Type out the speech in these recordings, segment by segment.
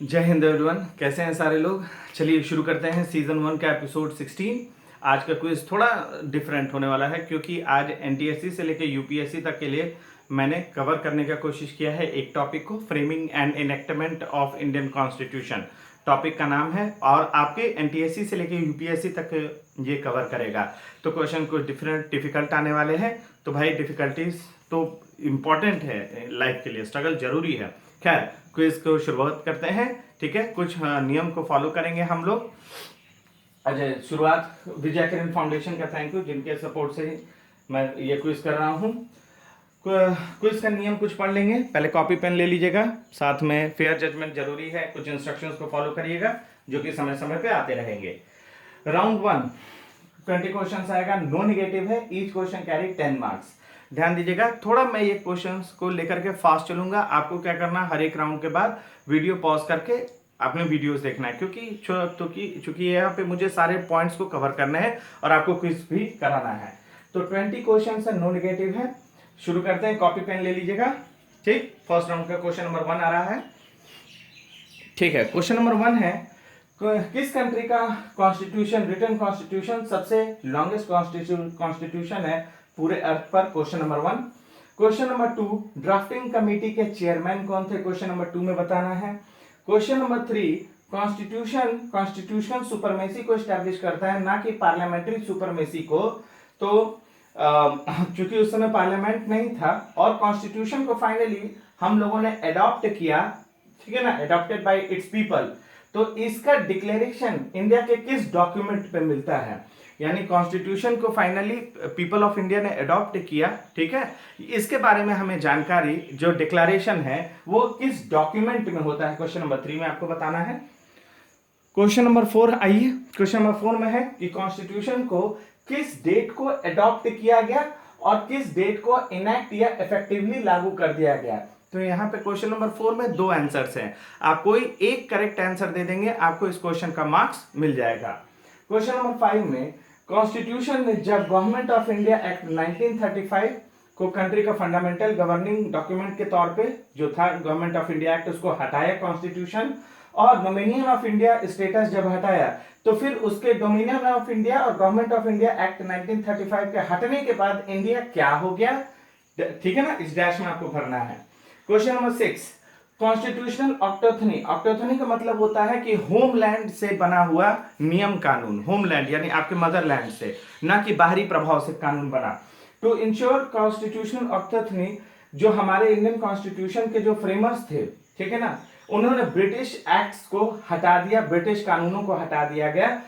जय हिंद एवरीवन, कैसे हैं सारे लोग। चलिए शुरू करते हैं सीजन 1 का एपिसोड 16। आज का क्विज थोड़ा डिफरेंट होने वाला है क्योंकि आज एनटीएससी से लेकर यूपीएससी तक के लिए मैंने कवर करने का कोशिश किया है एक टॉपिक को, framing and enactment of Indian constitution topic का नाम है, और आपके एनटीएससी से लेकर यूपीएससी तक ये कवर करेगा। तो क्वेश्चन कुछ डिफरेंट डिफिकल्ट आने वाले हैं। तो भाई डिफिकल्टीज तो इम्पॉर्टेंट है लाइफ के लिए, स्ट्रगल जरूरी है। खैर क्विज को शुरुआत करते हैं, ठीक है। कुछ नियम को फॉलो करेंगे हम लोग। अच्छा, शुरुआत विजय किरण फाउंडेशन का थैंक यू, जिनके सपोर्ट से ही मैं ये क्विज कर रहा हूँ। क्विज का नियम कुछ पढ़ लेंगे, पहले कॉपी पेन ले लीजिएगा, साथ में फेयर जजमेंट जरूरी है, कुछ इंस्ट्रक्शंस को फॉलो करिएगा जो कि समय समय पे आते रहेंगे। राउंड 1 20 क्वेश्चन आएगा, नो नेगेटिव है, ईच क्वेश्चन कैरी 10 मार्क्स। ध्यान दीजिएगा, थोड़ा मैं ये क्वेश्चंस को लेकर के फास्ट चलूंगा। आपको क्या करना है, हर एक राउंड के बाद वीडियो पॉज करके अपने वीडियोस देखना है, क्योंकि यहाँ पे मुझे सारे पॉइंट्स को कवर करने हैं और आपको क्विज भी कराना है। तो 20 क्वेश्चन है, नो नेगेटिव है। शुरू करते हैं, कॉपी पेन ले लीजिएगा, ठीक। फर्स्ट राउंड का क्वेश्चन नंबर 1 आ रहा है, ठीक है। क्वेश्चन नंबर 1 है, किस कंट्री का कॉन्स्टिट्यूशन, रिटन कॉन्स्टिट्यूशन सबसे लॉन्गेस्ट कॉन्स्टिट्यूशन है पूरे अर्थ पर? Question number 1। Question number 2, drafting committee के चेयरमैन कौन थे? क्वेश्चन नंबर 2 में बताना है। क्वेश्चन नंबर 3, कॉन्स्टिट्यूशन सुपरमेसी को स्टैब्लिश करता है, ना कि पार्लियामेंट्री सुपरमेसी को। तो चूंकि उस समय पार्लियामेंट नहीं था और कॉन्स्टिट्यूशन को फाइनली हम लोगों ने अडॉप्ट किया, ठीक है ना, अडॉप्टेड बाय इट्स पीपल। तो इसका डिक्लेरेशन इंडिया के किस डॉक्यूमेंट पे मिलता है? यानी कॉन्स्टिट्यूशन को फाइनली पीपल ऑफ इंडिया ने अडॉप्ट किया, ठीक है। इसके बारे में हमें जानकारी, जो डिक्लेरेशन है वो किस डॉक्यूमेंट में होता है, क्वेश्चन नंबर 3 में आपको बताना है। क्वेश्चन नंबर 4 आइए, क्वेश्चन नंबर 4 में है कि कॉन्स्टिट्यूशन को किस डेट को अडॉप्ट किया गया और किस डेट को इनैक्ट या इफेक्टिवली लागू कर दिया गया। तो यहाँ पे क्वेश्चन नंबर 4 में 2 आंसर्स हैं, आप कोई एक करेक्ट आंसर दे देंगे, आपको इस क्वेश्चन का मार्क्स मिल जाएगा। क्वेश्चन नंबर 5 में, कॉन्स्टिट्यूशन ने जब गवर्नमेंट ऑफ इंडिया एक्ट 1935 को कंट्री का फंडामेंटल गवर्निंग डॉक्यूमेंट के तौर पे जो था गवर्नमेंट ऑफ इंडिया एक्ट, उसको हटाया कॉन्स्टिट्यूशन, और डोमिनियन ऑफ इंडिया स्टेटस जब हटाया, तो फिर उसके डोमिनियन ऑफ इंडिया और गवर्नमेंट ऑफ इंडिया एक्ट 1935 के हटने के बाद इंडिया क्या हो गया, ठीक है ना, इस डैश में आपको भरना है। Question number 6, constitutional autochthony. Autochthony का मतलब होता है कि होमलैंड से बना हुआ नियम कानून, होमलैंड यानी आपके मदरलैंड से, ना कि बाहरी प्रभाव से कानून बना। टू इंश्योर कॉन्स्टिट्यूशनल ऑक्टोथनी, जो हमारे इंडियन कॉन्स्टिट्यूशन के जो फ्रेमर्स थे, ठीक है ना, उन्होंने ब्रिटिश एक्ट्स को हटा दिया, ब्रिटिश कानूनों को हटा दिया गया।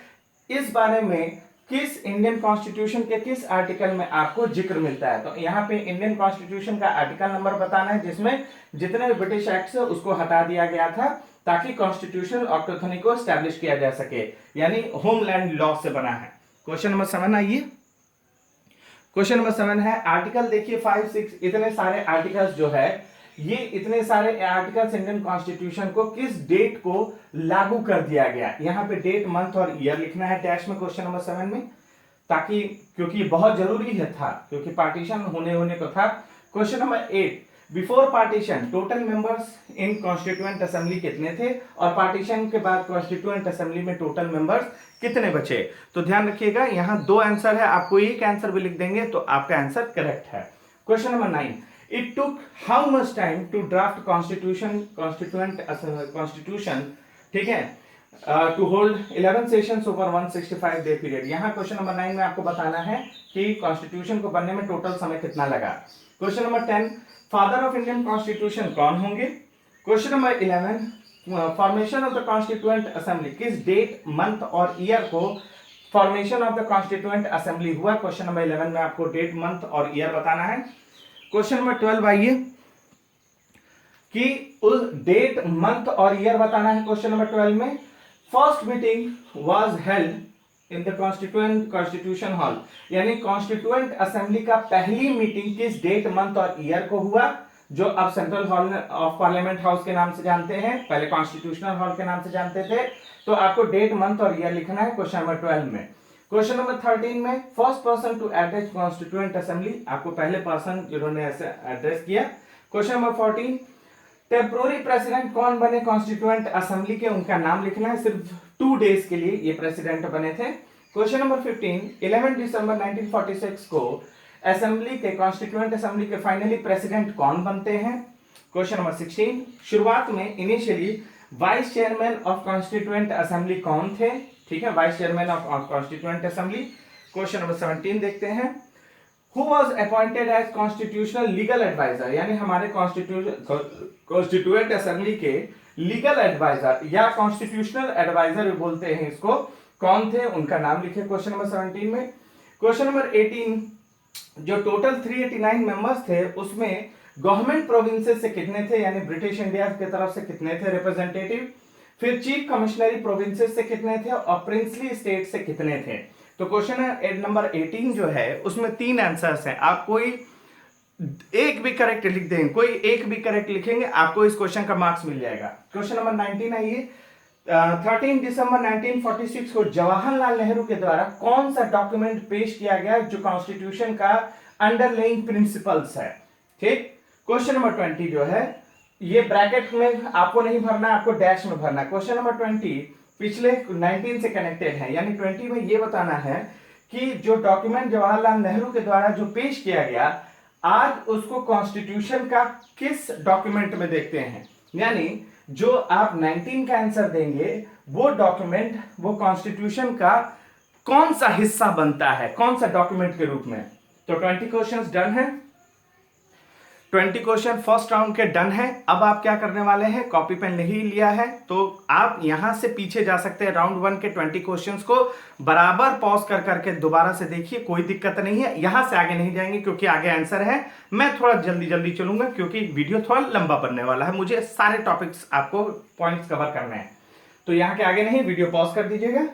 इस बारे में किस इंडियन कॉन्स्टिट्यूशन के किस आर्टिकल में आपको जिक्र मिलता है? तो यहाँ पे इंडियन कॉन्स्टिट्यूशन का आर्टिकल नंबर बताना है जिसमें जितने ब्रिटिश एक्ट्स है उसको हटा दिया गया था, ताकि कॉन्स्टिट्यूशनल ऑक्टोथनी को स्टैब्लिश किया जा सके, यानी होमलैंड लॉ से बना है। क्वेश्चन नंबर 7 आइए, क्वेश्चन नंबर 7 है, आर्टिकल देखिए 5, 6, इतने सारे आर्टिकल्स जो है, ये इतने सारे आर्टिकल्स इंडियन कॉन्स्टिट्यूशन को किस डेट को लागू कर दिया गया? यहाँ पे डेट, मंथ और ईयर लिखना है डैश में क्वेश्चन नंबर 7 में, ताकि क्योंकि बहुत जरूरी है था, क्योंकि पार्टीशन होने को था। Question number 8, before partition total members in constituent assembly कितने थे, और पार्टीशन के बाद कॉन्स्टिट्यूएंट असेंबली में टोटल मेंबर्स कितने बचे? तो ध्यान रखिएगा, यहाँ 2 आंसर है, आपको एक आंसर भी लिख देंगे तो आपका आंसर करेक्ट है। Question number 9, it took how much time to draft constitution, ठीक है, to hold 11 sessions over 165 day period। यहाँ क्वेश्चन नंबर 9 में आपको बताना है कि कॉन्स्टिट्यूशन को बनने में टोटल समय कितना लगा। Question number 10, father of Indian constitution कौन होंगे? Question number 11, formation of the constituent assembly, किस डेट, मंथ और ईयर को formation of the constituent assembly हुआ? क्वेश्चन नंबर 11 में आपको डेट, मंथ और ईयर बताना है। क्वेश्चन नंबर 12 आइए, कि उस डेट, मंथ और ईयर बताना है। क्वेश्चन नंबर 12 में, first meeting was held in the constitution hall, यानी कॉन्स्टिट्यूएंट असेंबली का पहली मीटिंग किस डेट, मंथ और ईयर को हुआ, जो अब central hall of parliament house के नाम से जानते हैं, पहले कॉन्स्टिट्यूशनल हॉल के नाम से जानते थे। तो आपको डेट, मंथ और ईयर लिखना है क्वेश्चन नंबर 12 में। क्वेश्चन नंबर 13 में, first person to address constituent assembly, आपको पहले पर्सन जिन्होंने ऐसे एड्रेस किया। क्वेश्चन नंबर 14, टेम्पोररी प्रेसिडेंट कौन बने कॉन्स्टिट्यूएंट असेंबली के, उनका नाम लिखना है, सिर्फ 2 डेज के लिए ये प्रेसिडेंट बने थे। क्वेश्चन नंबर 15, 11 दिसंबर 1946 को असेंबली के कॉन्स्टिट्यूएंट असेंबली के फाइनली प्रेसिडेंट कौन बनते हैं। क्वेश्चन नंबर 16, शुरुआत में initially vice chairman of constituent assembly कौन थे, ठीक है, vice chairman of constituent assembly. Question number 17 देखते हैं, Who was appointed as constitutional legal advisor, यानी हमारे कॉन्स्टिट्यूएंट असेंबली के लीगल एडवाइजर या कॉन्स्टिट्यूशनल एडवाइजर भी बोलते हैं इसको, कौन थे, उनका नाम लिखे क्वेश्चन नंबर 17 में। क्वेश्चन नंबर 18, जो टोटल 389 मेंबर्स थे उसमें गवर्नमेंट प्रोविंसेस से कितने थे, यानी ब्रिटिश इंडिया की तरफ से कितने थे रिप्रेजेंटेटिव, फिर चीफ कमिश्नरी प्रोविंसेस से कितने थे और प्रिंसली स्टेट से कितने थे। तो क्वेश्चन नंबर 18 जो है उसमें 3 आंसर्स हैं, आप कोई एक भी करेक्ट लिख देंगे, कोई एक भी करेक्ट लिखेंगे आपको इस क्वेश्चन का मार्क्स मिल जाएगा। क्वेश्चन नंबर 19 आइए, 13 दिसंबर 1946 को जवाहरलाल नेहरू के द्वारा कौन सा डॉक्यूमेंट पेश किया गया जो कॉन्स्टिट्यूशन का अंडरलाइंग प्रिंसिपल्स है, ठीक। क्वेश्चन नंबर 20 जो है ये ब्रैकेट में आपको नहीं भरना, आपको डैश में भरना। क्वेश्चन नंबर 20 पिछले 19 से कनेक्टेड है, यानी 20 में ये बताना है कि जो डॉक्यूमेंट जवाहरलाल नेहरू के द्वारा जो पेश किया गया आज उसको कॉन्स्टिट्यूशन का किस डॉक्यूमेंट में देखते हैं, यानी जो आप 19 का आंसर देंगे वो डॉक्यूमेंट वो कॉन्स्टिट्यूशन का कौन सा हिस्सा बनता है, कौन सा डॉक्यूमेंट के रूप में। तो 20 क्वेश्चंस डन है, 20 क्वेश्चन फर्स्ट राउंड के डन है। अब आप क्या करने वाले हैं, कॉपी पेन नहीं लिया है तो आप यहां से पीछे जा सकते हैं, राउंड 1 के 20 क्वेश्चंस को बराबर पॉज कर करके दोबारा से देखिए, कोई दिक्कत नहीं है। यहां से आगे नहीं जाएंगे क्योंकि आगे आंसर है, मैं थोड़ा जल्दी जल्दी चलूंगा क्योंकि वीडियो थोड़ा लंबा बनने वाला है, मुझे सारे टॉपिक्स आपको पॉइंट्स कवर करने हैं। तो यहां के आगे नहीं, वीडियो पॉज कर दीजिएगा।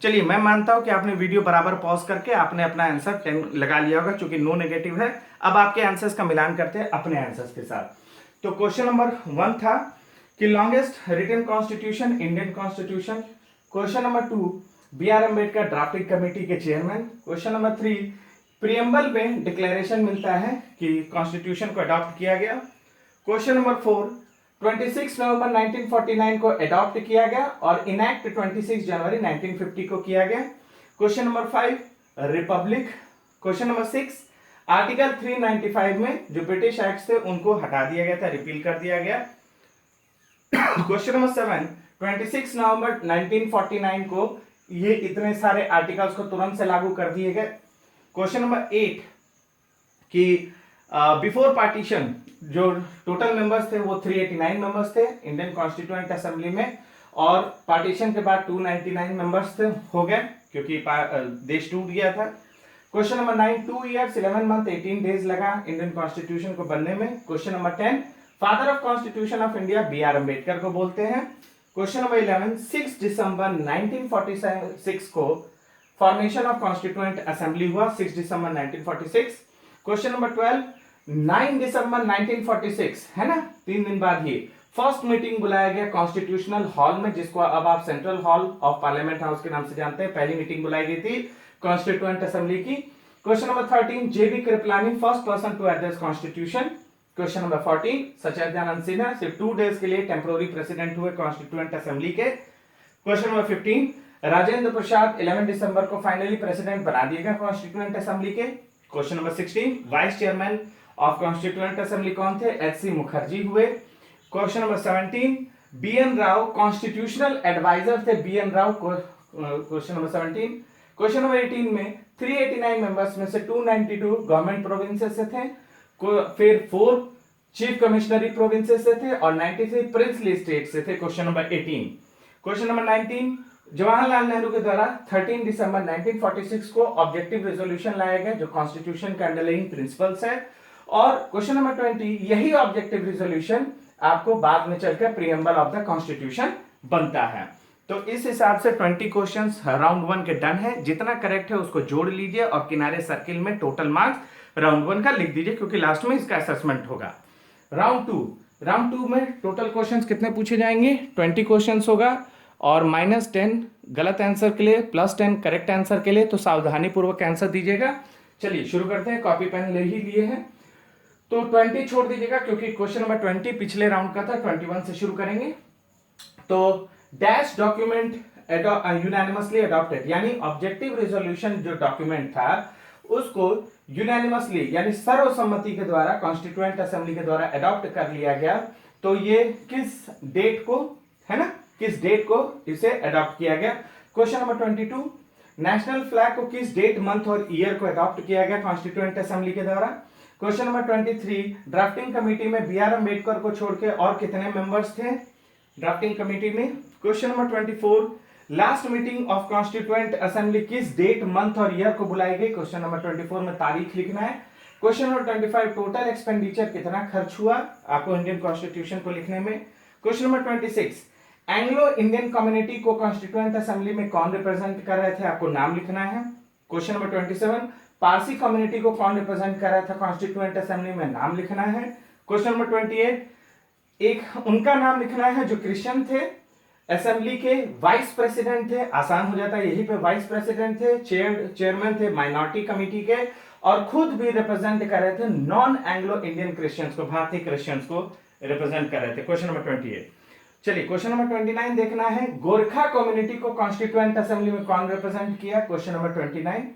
चलिए, मैं मानता हूं कि आपने वीडियो बराबर पॉज करके आपने अपना आंसर 10 लगा लिया होगा क्योंकि नो नेगेटिव है। अब आपके आंसर्स का मिलान करते हैं अपने आंसर्स के साथ। तो क्वेश्चन नंबर 1 था कि longest written constitution Indian constitution. Question number 2 B.R. Ambedkar drafting committee के चेयरमैन। क्वेश्चन नंबर 3 प्रीएम्बल में डिक्लेरेशन मिलता है कि कॉन्स्टिट्यूशन को अडॉप्ट किया गया। क्वेश्चन नंबर 4 26 नवंबर 1949 को अडॉप्ट किया गया और इनैक्ट 26 जनवरी 1950 को किया गया। Question number 5 Republic. Question number 6 article 395 में जो ब्रिटिश एक्ट थे उनको हटा दिया गया था, रिपील कर दिया गया। क्वेश्चन नंबर 7 26 नवंबर 1949 को ये इतने सारे आर्टिकल्स को तुरंत से लागू कर दिए गए। क्वेश्चन नंबर 8 कि बिफोर पार्टीशन जो टोटल मेंबर्स थे वो 389 मेंबर्स थे इंडियन कॉन्स्टिट्यूएंट असेंबली में, और पार्टीशन के बाद 299 मेंबर्स थे हो गए क्योंकि देश टूट गया था। Question number 9 2 years 11 month 18 days लगा इंडियन कॉन्स्टिट्यूशन को बनने में। Question number 10 father of constitution of India B.R. Ambedkar को बोलते हैं। क्वेश्चन नंबर 11 6 दिसंबर 1946 को फॉर्मेशन ऑफ कॉन्स्टिट्यूएंट असेंबली हुआ, 6 दिसंबर 1946। क्वेश्चन नंबर 12 9 दिसंबर 1946 है ना, 3 दिन बाद ही फर्स्ट मीटिंग बुलाया गया कॉन्स्टिट्यूशनल हॉल में, जिसको अब आप central hall of parliament house के नाम से जानते हैं। पहली मीटिंग बुलाई गई थी कॉन्स्टिट्यूएंट असेंबली की। Question number 13 J.B. Kripalani first person to address constitution. Question number 14 Sachchidanand Sinha सिर्फ 2 डेज के लिए टेम्पोररी प्रेसिडेंट हुए कॉन्स्टिट्यूएंट असेंबली के। क्वेश्चन नंबर 15 राजेंद्र प्रसाद 11 दिसंबर को फाइनली प्रेसिडेंट बना दिए गए कॉन्स्टिट्यूएंट असेंबली के। Question number 16 vice chairman of constituent assembly कौन थे, H.C. मुखर्जी हुए। Question number 17 B.N. Rao constitutional adviser थे, B.N. Rao. Question number 17। Question number 18 में 389 मेंबर्स में से 292 गवर्नमेंट प्रोविंसेस से थे, फिर 4 चीफ कमिश्नरी प्रोविंसेस से थे और 93 प्रिंसली स्टेट से थे। Question number 18। Question number 19 Jawaharlal Nehru के द्वारा 13 दिसंबर 1946 को ऑब्जेक्टिव रेजोल्यूशन लाया गया जो कॉन्स्टिट्यूशन का अंडरलाइंग प्रिंसिपल्स है। और क्वेश्चन नंबर 20 यही ऑब्जेक्टिव रेजोल्यूशन आपको बाद में चलकर प्रीएम्बल ऑफ द कॉन्स्टिट्यूशन बनता है। तो इस हिसाब से 20 क्वेश्चंस राउंड 1 के डन है। जितना करेक्ट है उसको जोड़ लीजिए और किनारे सर्किल में टोटल मार्क्स राउंड 1 का लिख दीजिए क्योंकि लास्ट में इसका असेसमेंट होगा। राउंड 2 में टोटल क्वेश्चंस कितने पूछे जाएंगे, 20 क्वेश्चंस होगा और -10 गलत आंसर के लिए, +10 करेक्ट आंसर के लिए। तो सावधानी पूर्वक आंसर दीजिएगा। चलिए शुरू करते हैं, कॉपी पेन ले ही लिए हैं। तो 20 छोड़ दीजिएगा क्योंकि क्वेश्चन नंबर 20 पिछले राउंड का था, 21 से शुरू करेंगे। तो डैश डॉक्यूमेंट यूनानिमसली अडॉप्टेड, यानी ऑब्जेक्टिव रेजोल्यूशन जो डॉक्यूमेंट था उसको यूनानिमसली यानी सर्वसम्मति के द्वारा कॉन्स्टिट्यूएंट असेंबली के द्वारा अडॉप्ट कर लिया गया। तो ये किस डेट को, है ना, किस डेट को इसे अडॉप्ट किया गया। क्वेश्चन नंबर 22, नेशनल फ्लैग को किस डेट, मंथ और ईयर को अडॉप्ट किया गया कॉन्स्टिट्यूएंट असेंबली के द्वारा। क्वेश्चन नंबर 23, ड्राफ्टिंग कमेटी में बी आर अम्बेडकर को छोड़ के और कितने मेंबर्स थे ड्राफ्टिंग कमेटी में। Question number 24, last meeting of constituent assembly किस डेट, मंथ और ईयर को बुलाई गई। क्वेश्चन नंबर 24 में तारीख लिखना है। क्वेश्चन नंबर 25, टोटल एक्सपेंडिचर कितना खर्च हुआ आपको इंडियन कॉन्स्टिट्यूशन को लिखने में। Question number 26, Anglo Indian community को कॉन्स्टिट्यूएंट असेंबली में कौन रिप्रेजेंट कर रहे थे, आपको नाम लिखना है। क्वेश्चन नंबर 27, पारसी कम्युनिटी को कौन रिप्रेजेंट कर रहा था कॉन्स्टिट्यूएंट असेंबली में, नाम लिखना है। क्वेश्चन नंबर 28, एक उनका नाम लिखना है जो क्रिश्चियन थे, असेंबली के वाइस प्रेसिडेंट थे, आसान हो जाता है यहीं पे, वाइस प्रेसिडेंट थे, चेयरमैन थे माइनॉरिटी कमेटी के, और खुद भी रिप्रेजेंट कर रहे थे नॉन एंग्लो इंडियन क्रिश्चियंस को, भारतीय क्रिश्चियंस को रिप्रेजेंट कर रहे थे। Question number 28। चलिए क्वेश्चन नंबर 29 देखना है, गोरखा कम्युनिटी को कॉन्स्टिट्यूएंट असेंबली में कौन रिप्रेजेंट किया। Question number 29।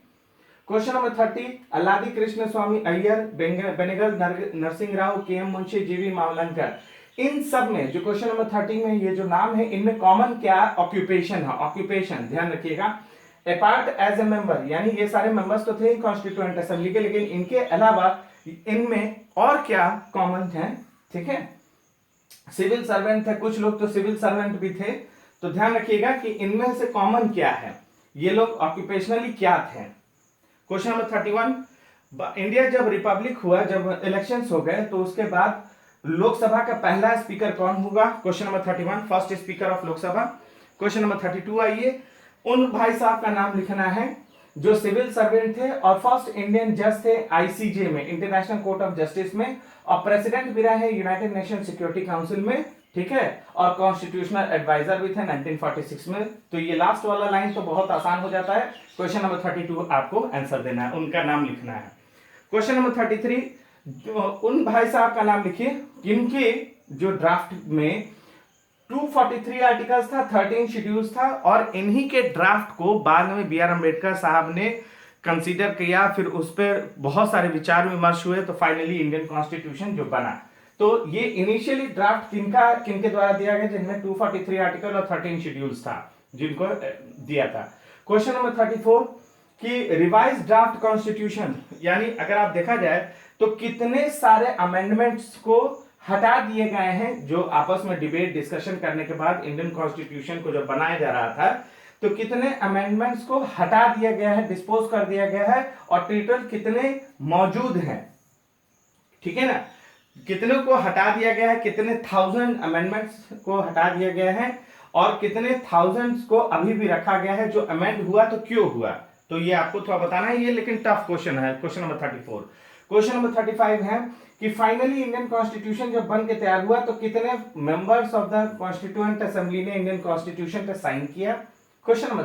Question number 30, Alladi Krishna Swami Ayyar, Benegal Narasimha Rau, K M Munshi, जीवी मावलंकर, इन सब में जो क्वेश्चन नंबर 30 में ये जो नाम है इनमें कॉमन क्या ऑक्यूपेशन है, ऑक्यूपेशन ध्यान रखिएगा। अपार्ट एज ए मेंबर, यानी ये सारे मेंबर्स तो थे कॉन्स्टिट्यूएंट असेंबली के, लेकिन इनके अलावा इनमें और क्या कॉमन है, ठीक है। सिविल सर्वेंट थे कुछ लोग, तो सिविल सर्वेंट भी थे, तो ध्यान रखिएगा कि इनमें से कॉमन क्या है, ये लोग ऑक्यूपेशनली क्या थे। क्वेश्चन नंबर 31, इंडिया जब रिपब्लिक हुआ, जब इलेक्शंस हो गए, तो उसके बाद लोकसभा का पहला स्पीकर कौन होगा। Question number 31, first speaker of Lok Sabha. Question number 32 आइए, उन भाई साहब का नाम लिखना है जो सिविल सर्वेंट थे और फर्स्ट इंडियन जज थे आईसीजे में, इंटरनेशनल कोर्ट ऑफ जस्टिस में, और प्रेसिडेंट भी रहे इंयूनाइटेड नेशन सिक्योरिटी काउंसिल में, ठीक है, और कॉन्स्टिट्यूशनल एडवाइजर भी थे 1946 में। तो ये लास्ट वाला लाइन तो बहुत आसान हो जाता है। क्वेश्चन नंबर 32 आपको आंसर देना है, उनका नाम लिखना है। क्वेश्चन नंबर 33, उन भाई साहब का नाम लिखिए जिनके जो ड्राफ्ट में 243 आर्टिकल्स था, 13 शेड्यूल्स था, और इन्हीं के ड्राफ्ट को बाद में बी आर अम्बेडकर साहब ने कंसीडर किया, फिर उस पर बहुत सारे विचार विमर्श हुए, तो फाइनली इंडियन कॉन्स्टिट्यूशन जो बना। तो ये इनिशियली ड्राफ्ट किनके द्वारा दिया गया, जिनमें 243 आर्टिकल और 13 शेड्यूल्स था जिनको दिया था। क्वेश्चन नंबर 34 कि रिवाइज ड्राफ्ट कॉन्स्टिट्यूशन, यानी अगर आप देखा जाए तो कितने सारे अमेंडमेंट्स को हटा दिए गए हैं, जो आपस में डिबेट डिस्कशन करने के बाद इंडियन कॉन्स्टिट्यूशन को जब बनाया जा रहा था, तो कितने अमेंडमेंट्स को हटा दिया गया है, डिस्पोज कर दिया गया है, और टोटल कितने मौजूद हैं, ठीक है ना, कितने को हटा दिया गया है, कितने 1000 अमेंडमेंट्स को हटा दिया गया है, और कितने थाउजेंड्स को अभी भी रखा गया है, जो अमेंड हुआ तो क्यों हुआ, तो ये आपको थोड़ा बताना है, ये लेकिन टफ क्वेश्चन है। Question number 34। क्वेश्चन नंबर 35 है कि फाइनली इंडियन कॉन्स्टिट्यूशन जब बन के तैयार हुआ तो कितने members of the constituent assembly ने इंडियन कॉन्स्टिट्यूशन पे साइन किया। क्वेश्चन नंबर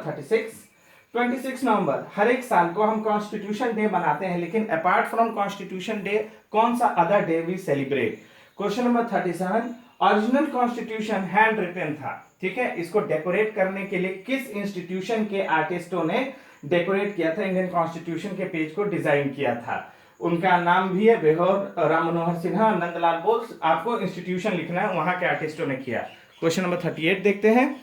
26 नवंबर हर एक साल को हम कॉन्स्टिट्यूशन डे बनाते हैं, लेकिन अपार्ट फ्रॉम कॉन्स्टिट्यूशन डे कौन सा other day we celebrate. Question number 37, original constitution hand written था, ठीक है, इसको डेकोरेट करने के लिए किस इंस्टीट्यूशन के आर्टिस्टों ने डेकोरेट किया था, इंडियन कॉन्स्टिट्यूशन के पेज को डिजाइन किया था, उनका नाम भी है बेहोर राम मनोहर सिन्हा, नंदलाल बोस, आपको इंस्टीट्यूशन लिखना है, वहां के आर्टिस्टों ने किया। क्वेश्चन नंबर 38 देखते हैं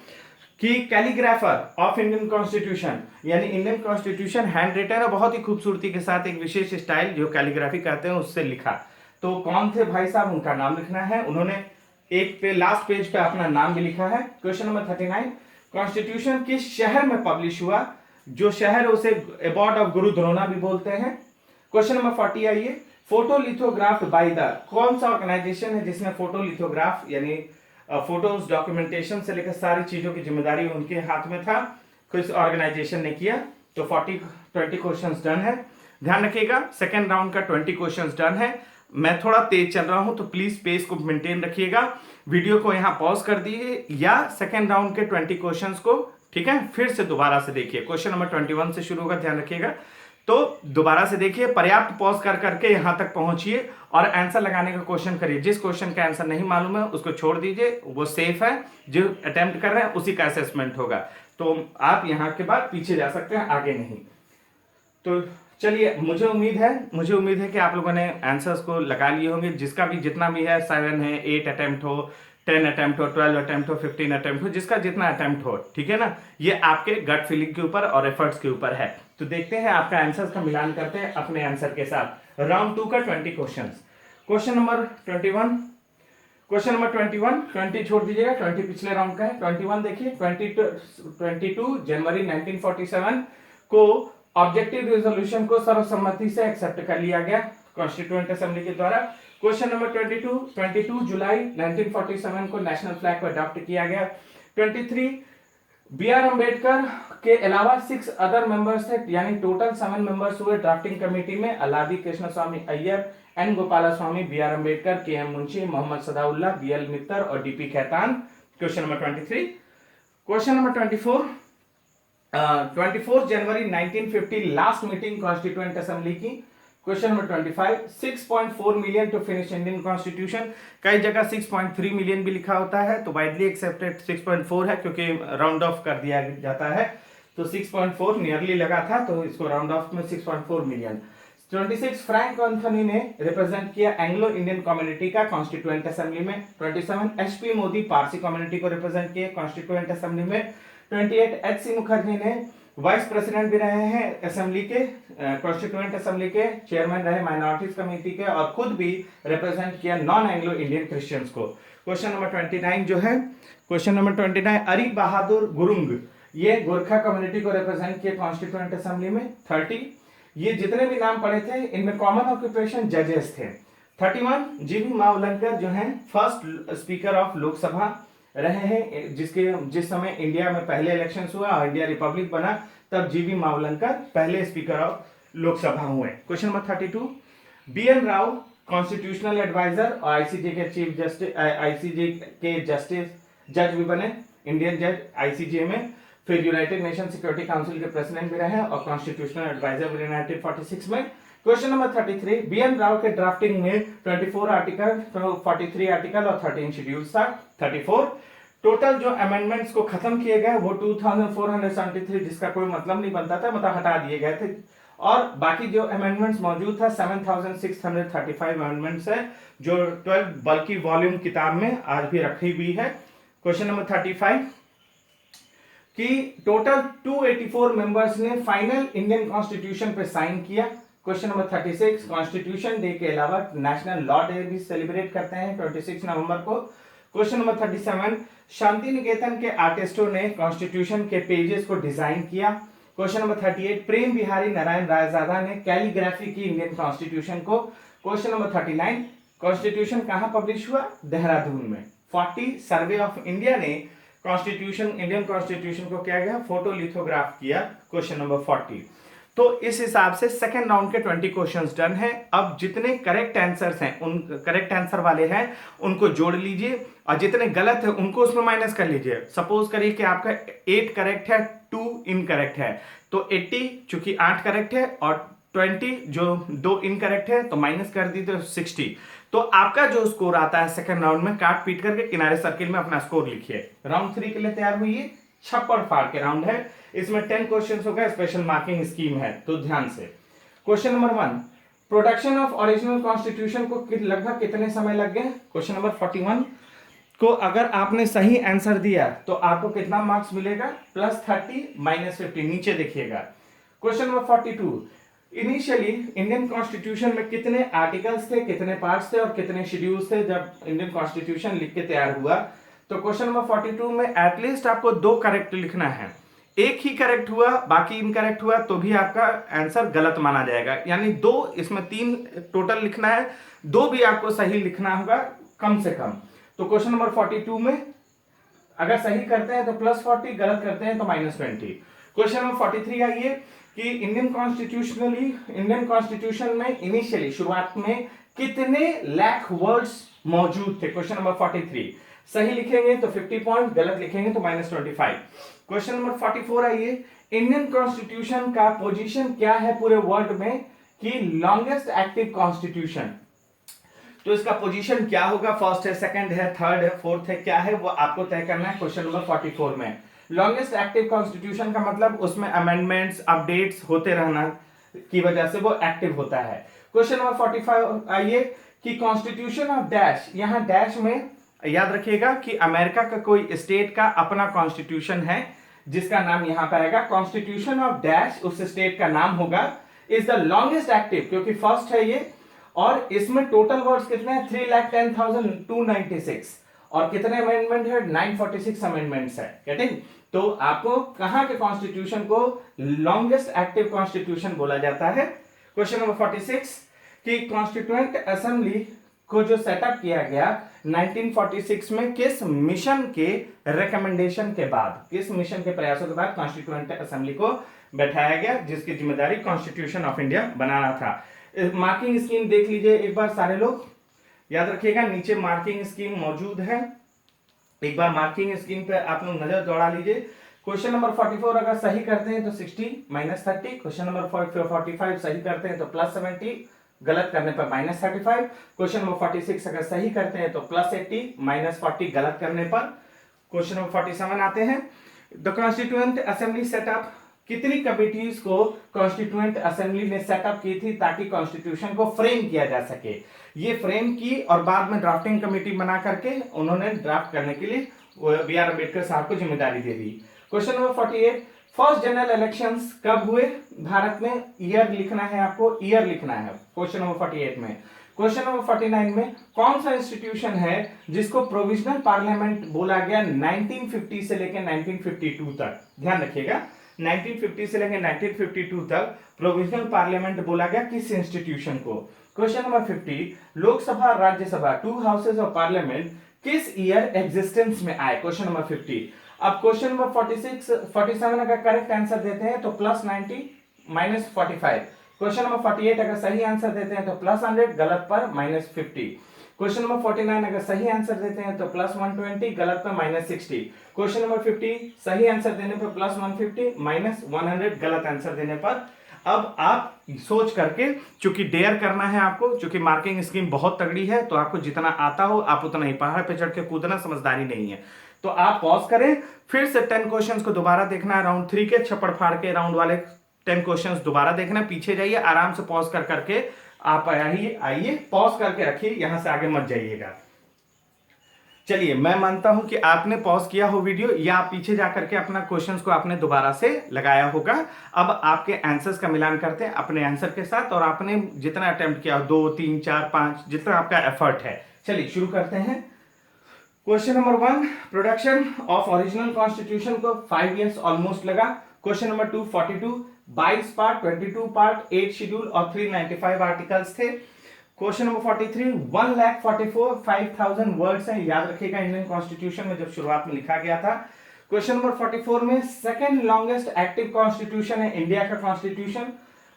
कि कैलीग्राफर ऑफ इंडियन कॉन्स्टिट्यूशन, यानी इंडियन कॉन्स्टिट्यूशन हैंड रिटन है, बहुत ही खूबसूरती के साथ एक विशेष स्टाइल जो कैलीग्राफी कहते हैं उससे लिखा, तो कौन थे भाई साहब, उनका नाम लिखना है, उन्होंने एक पे लास्ट पेज पे अपना नाम भी लिखा है। क्वेश्चन नंबर 39, कॉन्स्टिट्यूशन किस शहर में पब्लिश हुआ, जो शहर उसे एबॉर्ड ऑफ गुरु द्रोणा भी बोलते हैं। क्वेश्चन नंबर 40 आइए, फोटो लिथोग्राफ बाय द, कौन सा ऑर्गेनाइजेशन है जिसने फोटो लिथोग्राफ यानी फोटोज डॉक्यूमेंटेशन से लेकर सारी चीजों की जिम्मेदारी उनके हाथ में था, किस ऑर्गेनाइजेशन ने किया। तो 20 क्वेश्चंस डन है, ध्यान रखिएगा सेकेंड राउंड का 20 क्वेश्चंस डन है। मैं थोड़ा तेज चल रहा हूं तो प्लीज पेस को मेंटेन रखिएगा, वीडियो को यहां पॉज कर दीजिए या सेकेंड राउंड के 20 क्वेश्चंस को, ठीक है, फिर से दोबारा से देखिए। क्वेश्चन नंबर 21 से शुरू होगा, ध्यान रखिएगा। तो दोबारा से देखिए, पर्याप्त पॉज कर करके यहां तक पहुंचिए और आंसर लगाने का क्वेश्चन करिए। जिस क्वेश्चन का आंसर नहीं मालूम है उसको छोड़ दीजिए, वो सेफ है। जो अटेम्प्ट कर रहे हैं उसी का असेसमेंट होगा, तो आप यहां के बाद पीछे जा सकते हैं, आगे नहीं। तो चलिए, मुझे उम्मीद है कि आप लोगों ने आंसर्स को लगा लिए होंगे। जिसका भी जितना भी है, 7 है, 8 अटेम्प्ट हो, 10 अटेम्प्ट हो, 12 अटेम्प्ट हो, 15 अटेम्प्ट हो, जिसका जितना अटेम्प्ट हो, ठीक है ना। ये आपके गट फीलिंग के ऊपर और एफर्ट्स के ऊपर है। तो देखते हैं आपका आंसर्स का मिलान करते हैं अपने आंसर के साथ। राउंड 2 का 20 क्वेश्चन। क्वेश्चन नंबर 20 छोड़ दीजिएगा, 20 पिछले राउंड का है। 21 देखिए, 22 जनवरी 1947 को ऑब्जेक्टिव रेजोल्यूशन को सर्वसम्मति से एक्सेप्ट कर लिया गया कॉन्स्टिट्यूएंट असेंबली के द्वारा। क्वेश्चन नंबर 22 जुलाई 1947 को नेशनल फ्लैग को अडॉप्ट किया गया। 23 बी आर अम्बेडकर के अलावा 6 अदर मेंबर्स थे, यानी टोटल 7 मेंबर्स हुए ड्राफ्टिंग कमेटी में। अल्लादी कृष्ण स्वामी अय्यर, एन गोपाला स्वामी, बी आर अम्बेडकर, के एम मुंशी, मोहम्मद सदाउल्लाह, बी एल मित्तर और D P Khaitan. Question number 23। Question number 24 जनवरी 1950 लास्ट मीटिंग कॉन्स्टिट्यूएंट असेंबली की। Question number 25 6.4 million to finish Indian constitution. कई जगह 6.3 मिलियन भी लिखा होता है, तो वाइडली एक्सेप्टेड 6.4 है क्योंकि राउंड ऑफ कर दिया जाता है। तो 6.4 नियरली लगा था, तो इसको राउंड ऑफ में 6.4 मिलियन। 26 फ्रैंक एंथोनी ने रिप्रेजेंट किया एंग्लो इंडियन कम्युनिटी का कॉन्स्टिट्यूएंट असेंबली में। 27 एचपी मोदी पारसी कम्युनिटी को रिप्रेजेंट किए कॉन्स्टिट्यूएंट असेंबली में। 28 एच.सी. मुखर्जी ने वाइस प्रेसिडेंट भी रहे हैं असेंबली के, कॉन्स्टिट्यूएंट असेंबली के चेयरमैन रहे माइनॉरिटीज कमेटी के, और खुद भी रिप्रेजेंट किया नॉन एंग्लो इंडियन क्रिश्चियंस को। क्वेश्चन नंबर 29 जो है, क्वेश्चन नंबर 29 अरी बहादुर गुरुंग, ये गोरखा कम्युनिटी को रिप्रेजेंट किया कॉन्स्टिट्यूएंट असेंबली में। 30 ये जितने भी नाम पढ़े थे इनमें कॉमन ऑक्यूपेशन जजेस थे। 31 जीवी मावलंकर जो हैं फर्स्ट स्पीकर ऑफ लोकसभा रहे हैं, जिस समय इंडिया में पहले इलेक्शन हुआ और इंडिया रिपब्लिक बना, तब जीवी मावलंकर पहले स्पीकर ऑफ लोकसभा हुए। Question number 32 B N Rao constitutional adviser और आईसीजे के चीफ जस्टिस, आईसीजे के जज भी बने, इंडियन जज आईसीजे में। फिर यूनाइटेड नेशन सिक्योरिटी काउंसिल के प्रेसिडेंट भी रहे और कॉन्स्टिट्यूशनल एडवाइजर भी 1946 में। Question number 33 B N Rao के ड्राफ्टिंग में 24 आर्टिकल, 43 आर्टिकल और 13 शेड्यूल्स था। 34 टोटल जो अमेंडमेंट्स को खत्म किए गए वो 2473, जिसका कोई मतलब नहीं बनता था, मतलब हटा दिए गए थे, और बाकी जो अमेंडमेंट्स मौजूद था 7635 अमेंडमेंट्स है, जो 12 बल्कि वॉल्यूम किताब में आज भी रखी हुई है। क्वेश्चन नंबर 35 कि टोटल 284 मेंबर्स ने फाइनल इंडियन कॉन्स्टिट्यूशन पे साइन किया। क्वेश्चन नंबर 36 कॉन्स्टिट्यूशन डे के अलावा नेशनल लॉ डे भी सेलिब्रेट करते हैं 26 नवंबर को। क्वेश्चन नंबर 37 शांति निकेतन के आर्टिस्टों ने कॉन्स्टिट्यूशन के पेजेस को डिजाइन किया। क्वेश्चन नंबर 38 प्रेम बिहारी नारायण रायजादा ने कैलीग्राफी की इंडियन कॉन्स्टिट्यूशन को। क्वेश्चन नंबर 39 कॉन्स्टिट्यूशन कहां पब्लिश हुआ? देहरादून में। 40 सर्वे ऑफ इंडिया ने इंडियन कॉन्स्टिट्यूशन को क्या गया? फोटोलिथोग्राफ किया। Question number 40। तो इस हिसाब से सेकेंड राउंड के 20 क्वेश्चंस डन है। अब जितने करेक्ट आंसर्स हैं, उन करेक्ट आंसर वाले हैं उनको जोड़ लीजिए और जितने गलत है उनको उसमें माइनस कर लीजिए। सपोज करिए कि आपका 8 करेक्ट है, 2 इनकरेक्ट है, तो 80 चूंकि 8 करेक्ट है और 20 जो 2 इनकरेक्ट है, तो माइनस कर दी तो 60। तो आपका जो स्कोर आता है सेकेंड राउंड में, काट पीट करके किनारे सर्किल में अपना स्कोर लिखिए। राउंड 3 के लिए तैयार हुई। छप्पड़ फाड़ के राउंड है, इसमें 10 क्वेश्चंस हो गए, स्पेशल मार्किंग स्कीम है, तो ध्यान से। Question number 1 production of original constitution को लगभग कितने समय लग गए? क्वेश्चन नंबर 41 को अगर आपने सही आंसर दिया तो आपको कितना मार्क्स मिलेगा? +30 -50, नीचे देखिएगा। Question number 42 initially Indian constitution में कितने आर्टिकल्स थे, कितने पार्ट्स थे और कितने शेड्यूल्स थे जब इंडियन कॉन्स्टिट्यूशन लिख के तैयार हुआ? तो क्वेश्चन नंबर 42 में एटलीस्ट आपको 2 करेक्ट लिखना है। एक ही करेक्ट हुआ, बाकी इनकरेक्ट हुआ, तो भी आपका आंसर गलत माना जाएगा। यानी 2, इसमें 3 टोटल लिखना है, 2 भी आपको सही लिखना होगा कम से कम। तो क्वेश्चन नंबर 42 में अगर सही करते हैं तो +40, गलत करते हैं तो -20। क्वेश्चन नंबर 43 आइए कि इंडियन कॉन्स्टिट्यूशन में इनिशियली शुरुआत में कितने लाख वर्ड्स मौजूद थे? क्वेश्चन नंबर 43 सही लिखेंगे तो 50 पॉइंट, गलत लिखेंगे तो -25। क्वेश्चन नंबर 44 आइए, इंडियन कॉन्स्टिट्यूशन का पोजीशन क्या है पूरे वर्ल्ड में कि लॉन्गेस्ट एक्टिव कॉन्स्टिट्यूशन। तो इसका पोजीशन क्या होगा, फर्स्ट है, सेकंड है, थर्ड है, फोर्थ है, क्या है वो आपको तय करना है क्वेश्चन नंबर 44 में। लॉन्गेस्ट एक्टिव कॉन्स्टिट्यूशन का मतलब उसमें अमेंडमेंट्स अपडेट्स होते रहना की वजह से वो एक्टिव होता है। क्वेश्चन नंबर 45 आइए कि कॉन्स्टिट्यूशन ऑफ डैश, यहां डैश में याद रखिएगा कि अमेरिका का कोई स्टेट का अपना कॉन्स्टिट्यूशन है जिसका नाम यहां पर आएगा कॉन्स्टिट्यूशन ऑफ डैश, उस स्टेट का नाम होगा, इज द लॉन्गेस्ट एक्टिव, क्योंकि फर्स्ट है ये और इसमें टोटल वर्ड्स कितने हैं 3,10,296 और कितने अमेंडमेंट है 946 अमेंडमेंट्स है, गेटिंग। तो आपको कहां के कॉन्स्टिट्यूशन को लॉन्गेस्ट एक्टिव कॉन्स्टिट्यूशन बोला जाता है। क्वेश्चन नंबर 46 कि कॉन्स्टिट्यूएंट असेंबली को जो सेटअप किया गया 1946 में किस मिशन के रिकमेंडेशन के बाद, किस मिशन के प्रयासों के बाद कॉन्स्टिट्यूएंट असेंबली को बैठाया गया जिसकी जिम्मेदारी कॉन्स्टिट्यूशन ऑफ इंडिया बनाना था। मार्किंग स्कीम देख लीजिए एक बार सारे लोग, याद रखिएगा नीचे मार्किंग स्कीम मौजूद है, एक बार मार्किंग स्कीम पे आप लोग नजर दौड़ा लीजिए। क्वेश्चन नंबर 44 अगर सही करते हैं तो 60 माइनस 30, क्वेश्चन नंबर 45 सही करते हैं तो प्लस 70, गलत करने पर माइनस 35, क्वेश्चन नंबर 46 अगर सही करते हैं तो प्लस 80 माइनस 40 गलत करने पर। क्वेश्चन नंबर 47 आते हैं, द कॉन्स्टिट्यूएंट असेंबली सेटअप, कितनी कमिटीज को कॉन्स्टिट्यूएंट असेंबली ने सेटअप की थी ताकि कॉन्स्टिट्यूशन को फ्रेम किया जा सके। ये फ्रेम की और बाद में ड्राफ्टिंग कमेटी बना करके उन्होंने ड्राफ्ट करने के लिए बी आर अम्बेडकर साहब को जिम्मेदारी दे दी। Question number 48, first general elections कब हुए भारत में, ईयर लिखना है आपको, ईयर लिखना है क्वेश्चन नंबर 48 में। क्वेश्चन नंबर 49 में कौन सा इंस्टीट्यूशन है जिसको प्रोविजनल पार्लियामेंट बोला गया 1950 से लेकर 1952 तक, ध्यान रखिएगा 1950 से लेकर 1952 तक प्रोविजनल पार्लियामेंट बोला गया किस इंस्टीट्यूशन को। Question number 50, Lok Sabha Rajya Sabha 2 houses of parliament किस ईयर एग्जिस्टेंस में आए, क्वेश्चन नंबर 50। अब क्वेश्चन नंबर 47 अगर करेक्ट आंसर देते हैं तो प्लस 90 माइनस 45, क्वेश्चन नंबर 48 अगर सही आंसर देते हैं तो प्लस 100, गलत पर माइनस 50, क्वेश्चन नंबर 49 अगर सही आंसर देते हैं तो प्लस 120, गलत पर माइनस 60, क्वेश्चन नंबर 50 सही आंसर देने पर प्लस 150 माइनस 100, गलत आंसर देने पर। अब आप सोच करके, चूंकि डेयर करना है आपको, चूंकि मार्किंग स्कीम बहुत तगड़ी है तो आपको जितना आता हो आप उतना ही, पहाड़ पे चढ़ के कूदना समझदारी नहीं है। तो आप पॉज करें, फिर से 10 क्वेश्चंस को दोबारा देखना है, राउंड 3 के छप्पड़ फाड़ के राउंड वाले 10 क्वेश्चंस दोबारा देखना, पीछे जाइए आराम से पॉज कर करके आप आइए पॉज करके रखिए, यहां से आगे मत जाइएगा। चलिए मैं मानता हूं कि आपने पॉज किया हो वीडियो या आप पीछे जाकर के अपना क्वेश्चंस को आपने दोबारा से लगाया होगा। अब आपके आंसर्स का मिलान करते हैं अपने आंसर के साथ और आपने जितना अटेम्प्ट किया 2 3 4 5 जितना आपका एफर्ट है। चलिए शुरू करते हैं। Question number 1, production of original constitution को 5 इयर्स ऑलमोस्ट लगा। Question number 2, 42 22 part 22 part 8 schedule और 395 आर्टिकल्स थे। क्वेश्चन नंबर 43 1,44,5,000 वर्ड्स हैं, याद रखिएगा इंडियन कॉन्स्टिट्यूशन में जब शुरुआत में लिखा गया था। क्वेश्चन नंबर 44 में सेकंड लॉन्गेस्ट एक्टिव कॉन्स्टिट्यूशन है इंडिया का constitution.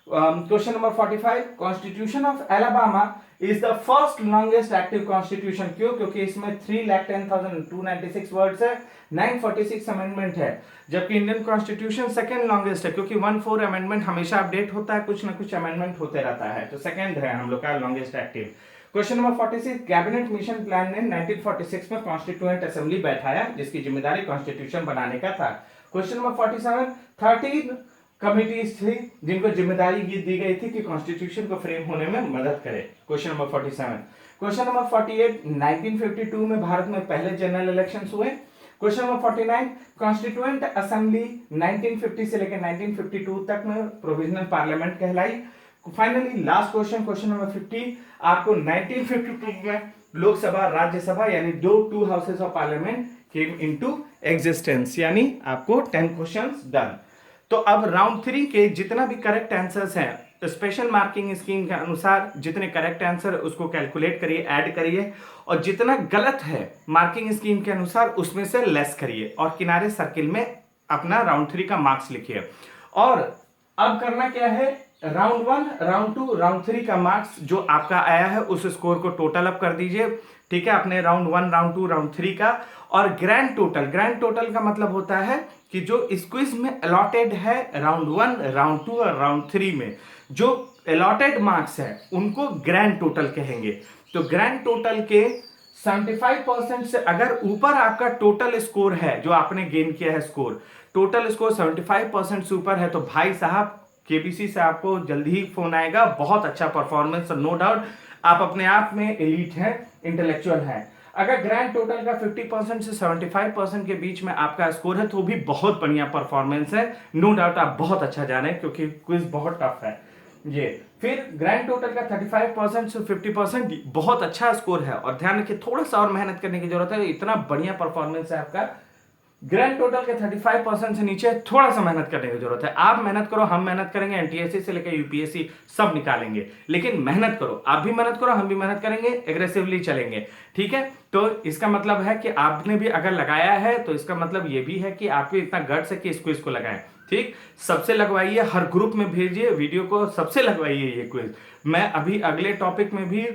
Question number 45 constitution of Alabama is the first longest active constitution, क्यों, क्योंकि इसमें 3,10,296 वर्ड्स है, 946 अमेंडमेंट है, जबकि इंडियन कॉन्स्टिट्यूशन सेकंड लॉन्गेस्ट है क्योंकि 14 अमेंडमेंट हमेशा अपडेट होता है, कुछ ना कुछ अमेंडमेंट होते रहता है, तो सेकंड है हम लोग का longest active. Question number 46 cabinet mission plan ने 1946 में कॉन्स्टिट्यूएंट असेंबली बैठाया जिसकी जिम्मेदारी कॉन्स्टिट्यूशन बनाने का था। क्वेश्चन नंबर 47 13 कमिटीज थी जिनको जिम्मेदारी ये दी गई थी कि कॉन्स्टिट्यूशन को फ्रेम होने में मदद करे। Question number 47। क्वेश्चन नंबर 48 1952 में भारत में पहले जनरल इलेक्शंस हुए। क्वेश्चन नंबर 49 कॉन्स्टिट्यूएंट असेंबली 1950 से लेकर 1952 तक में प्रोविजनल पार्लियामेंट कहलाई। Finally last question, question number 50 आपको 1952 में लोकसभा राज्यसभा यानी 2 houses of parliament came into existence, यानी आपको 10 क्वेश्चंस डन। तो अब राउंड 3 के जितना भी करेक्ट आंसर्स हैं स्पेशल मार्किंग स्कीम के अनुसार जितने करेक्ट आंसर उसको कैलकुलेट करिए, ऐड करिए और जितना गलत है मार्किंग स्कीम के अनुसार उसमें से लेस करिए और किनारे सर्किल में अपना राउंड 3 का मार्क्स लिखिए। और अब करना क्या है, राउंड 1 राउंड 2 राउंड 3 का मार्क्स जो आपका आया है उस स्कोर को टोटल अप कर दीजिए, ठीक है, अपने राउंड 1, राउंड 2, राउंड 3 का। और ग्रैंड टोटल का मतलब होता है कि जो इस क्विज में अलॉटेड है राउंड 1, राउंड 2 और राउंड 3 में जो अलॉटेड मार्क्स है उनको ग्रैंड टोटल कहेंगे। तो ग्रैंड टोटल के 75% से अगर ऊपर आपका टोटल स्कोर है, जो आपने गेन किया है स्कोर, टोटल स्कोर 75% से ऊपर है, तो भाई साहब केबीसी से आपको जल्दी ही फोन आएगा। बहुत अच्छा परफॉर्मेंस, नो डाउट आप अपने आप में एलीट हैं, इंटेलेक्चुअल हैं। अगर ग्रैंड टोटल का 50% से 75% के बीच में आपका स्कोर है तो भी बहुत बढ़िया परफॉर्मेंस है, नो डाउट आप बहुत अच्छा जाने, क्योंकि क्विज बहुत टफ है ये। फिर ग्रैंड टोटल का 35% से 50% बहुत अच्छा स्कोर है, और ध्यान रखिए थोड़ा सा और मेहनत करने की जरूरत है, इतना बढ़िया परफॉर्मेंस है आपका। ग्रैंड टोटल के 35% से नीचे थोड़ा सा मेहनत करने की जरूरत है। आप मेहनत करो, हम मेहनत करेंगे, एनटीएससी से लेकर यूपीएससी सब निकालेंगे, लेकिन मेहनत करो, आप भी मेहनत करो, हम भी मेहनत करेंगे, एग्रेसिवली चलेंगे, ठीक है। तो इसका मतलब है कि आपने भी अगर लगाया है तो इसका मतलब ये भी है कि आपको इतना गट्स है कि इस क्विज को लगाएं, ठीक। सबसे लगवाइए, हर ग्रुप में भेजिए वीडियो को, सबसे लगवाइए ये क्विज। मैं अभी अगले टॉपिक में भी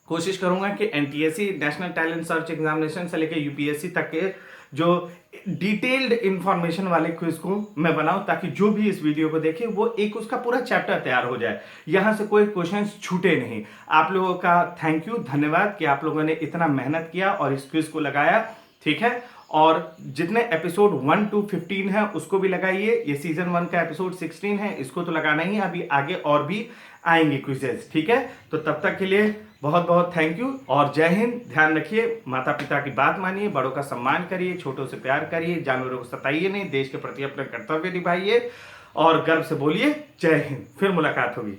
कोशिश करूंगा कि NTSC national talent search examination से लेकर यूपीएससी तक के जो डिटेल्ड इंफॉर्मेशन वाले क्विज को मैं बनाऊं, ताकि जो भी इस वीडियो को देखे वो एक उसका पूरा चैप्टर तैयार हो जाए, यहां से कोई क्वेश्चंस छूटे नहीं। आप लोगों का थैंक यू, धन्यवाद कि आप लोगों ने इतना मेहनत किया और इस क्विज को लगाया, ठीक है। और जितने एपिसोड 1 to 15 है उसको भी लगाइए। ये सीजन 1 का एपिसोड 16 है, इसको तो लगाना ही है, अभी आगे और भी आएंगे क्विजेस, ठीक है। तो तब तक के लिए बहुत बहुत थैंक यू और जय हिंद। ध्यान रखिए, माता पिता की बात मानिए, बड़ों का सम्मान करिए, छोटों से प्यार करिए, जानवरों को सताइए नहीं, देश के प्रति अपने कर्तव्य निभाइए और गर्व से बोलिए जय हिंद। फिर मुलाकात होगी।